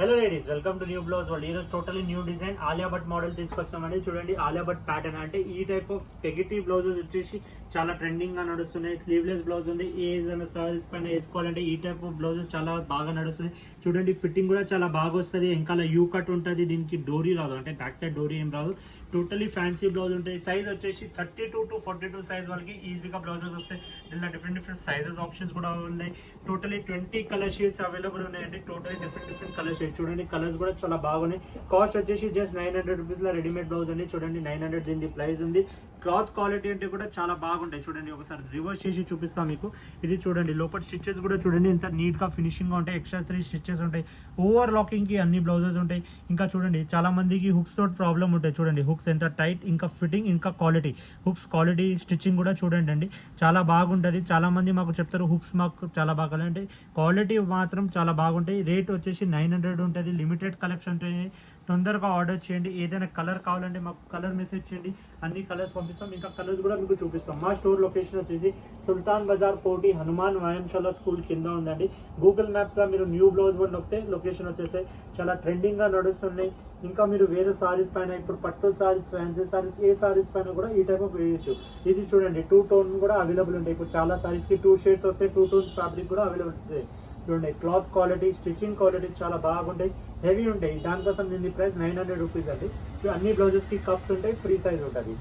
Hello ladies, welcome to new blouse world. ఈరోజు totally new design Alia Bhatt model తీసుకొచ్చామండి. చూడండి, Alia Bhatt pattern అంటే ఈ టైప్ ఆఫ్ స్పెగెటీ బ్లౌజెస్ వచ్చేసి చాలా ట్రెండింగ్ గా నడుస్తున్నాయి. స్లీవ్లెస్ బ్లౌజ్ ఉంది, ఏదైనా సారీస్ పైన వేసుకోవాలంటే ఈ టైప్ ఆఫ్ బ్లౌజెస్ చాలా బాగా నడుస్తుంది. చూడండి, ఫిట్టింగ్ కూడా చాలా బాగా వస్తుంది. వెనకాల యూ కట్ ఉంటుంది, దీనికి డోరీ రాదు, అంటే బ్యాక్ సైడ్ డోరీ ఏం రాదు. టోటలీ ఫ్యాన్సీ బ్లౌజ్ ఉంటాయి. సైజ్ వచ్చేసి 32 to 42 సైజ్ వాళ్ళకి ఈజీగా బ్లౌజెస్ వస్తాయి. దీనిలో డిఫరెంట్ సైజెస్ ఆప్షన్స్ కూడా ఉన్నాయి. టోటలీ 20 కలర్ షేడ్స్ అవైలబుల్ ఉన్నాయండి. Totally different colour shades. చూడండి, కలర్స్ కూడా చాలా బాగున్నాయి. కాస్ట్ వచ్చేసి జస్ట్ 900 రూపీస్ లో రెడీమేడ్ బ్లౌజ్ అండి. చూడండి, 900 దీని ప్రైస్ ఉంది. క్లాత్ క్వాలిటీ అంటే కూడా చాలా బాగుంటాయి. చూడండి, ఒకసారి రివర్స్ చేసి చూపిస్తాం మీకు. ఇది చూడండి, లోపల స్టిచెస్ కూడా చూడండి ఎంత నీట్ గా ఫినిషింగ్ గా ఉంటాయి. ఎక్స్ట్రా 3 స్టిచెస్ ఉంటాయి. ఓవర్ లాకింగ్ కి అన్ని బ్లౌజెస్ ఉంటాయి. ఇంకా చూడండి, చాలా మందికి హుక్స్ తోటి ప్రాబ్లం ఉంటాయి. చూడండి, హుక్స్ ఎంత టైట్, ఇంకా ఫిట్టింగ్, ఇంకా క్వాలిటీ. హుక్స్ క్వాలిటీ, స్టిచ్చింగ్ కూడా చూడండి అండి, చాలా బాగుంటుంది. చాలా మంది మాకు చెప్తారు హుక్స్ మాకు చాలా బాగా, అంటే క్వాలిటీ మాత్రం చాలా బాగుంటాయి. రేట్ వచ్చేసి 900 ఉంటుంది. లిమిటెడ్ కలెక్షన్ ఉంటుంది. తొందరగా ఆర్డర్ చేయండి. ఏదైనా కలర్ కావాలంటే మాకు కలర్ మెసేజ్ చేయండి, అన్ని కలర్స్ పంపిస్తాం. ఇంకా కలర్స్ కూడా మీకు చూపిస్తాం. మా స్టోర్ లొకేషన్ వచ్చేసి సుల్తాన్ బజార్ కోటి హనుమాన్ వ్యాయామశాల స్కూల్ కింద ఉందండి. గూగుల్ మ్యాప్స్ లో మీరు న్యూ బ్లౌజ్ వన్ నొక్కితే లొకేషన్ వచ్చేసి చాలా ట్రెండింగ్ గా నడుస్తున్నాయి. ఇంకా మీరు వేరే సారీస్ పైన, ఇప్పుడు పట్టు సారీస్, ఫ్యాన్సీ సారీస్, ఏ సారీస్ పైన కూడా ఈ టైప్ ఆఫ్ వేయచ్చు. ఇది చూడండి, 2 టోన్ కూడా అవైలబుల్ ఉంటాయి. ఇప్పుడు చాలా సారీస్ కి 2 షేడ్స్ వస్తాయి. 2 టోన్ ఫ్యాబ్రిక్ కూడా అవైలబుల్ ఉంటుంది. చూడండి, క్లాత్ క్వాలిటీ, స్టిచ్చింగ్ క్వాలిటీ చాలా బాగుంటాయి, హెవీ ఉంటాయి. దానికోసం దీని ప్రైస్ 900 రూపీస్ అండి. అన్ని బ్లౌజెస్ కి కప్స్ ఉంటాయి, ఫ్రీ సైజ్ ఉంటుంది.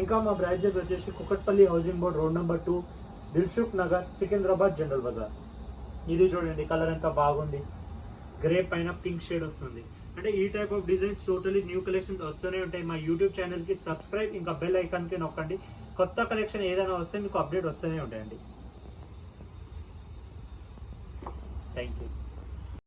ఇంకా మా బ్రాంచెస్ వచ్చేసి Kukatpally housing board, road number 2, Dilsukh Nagar, Secunderabad, general Bazaar. ఇది చూడండి, కలర్ ఎంత బాగుంది. గ్రే పైన పింక్ షేడ్ వస్తుంది. అంటే ఈ type of designs totally new collections వస్తూనే ఉంటాయి. మా యూట్యూబ్ ఛానల్ కి సబ్స్క్రైబ్, ఇంకా బెల్ ఐకాన్ కి నొక్కండి. కొత్త కలెక్షన్ ఏదైనా వస్తే మీకు అప్డేట్ వస్తూనే ఉంటాయండి. Thank you.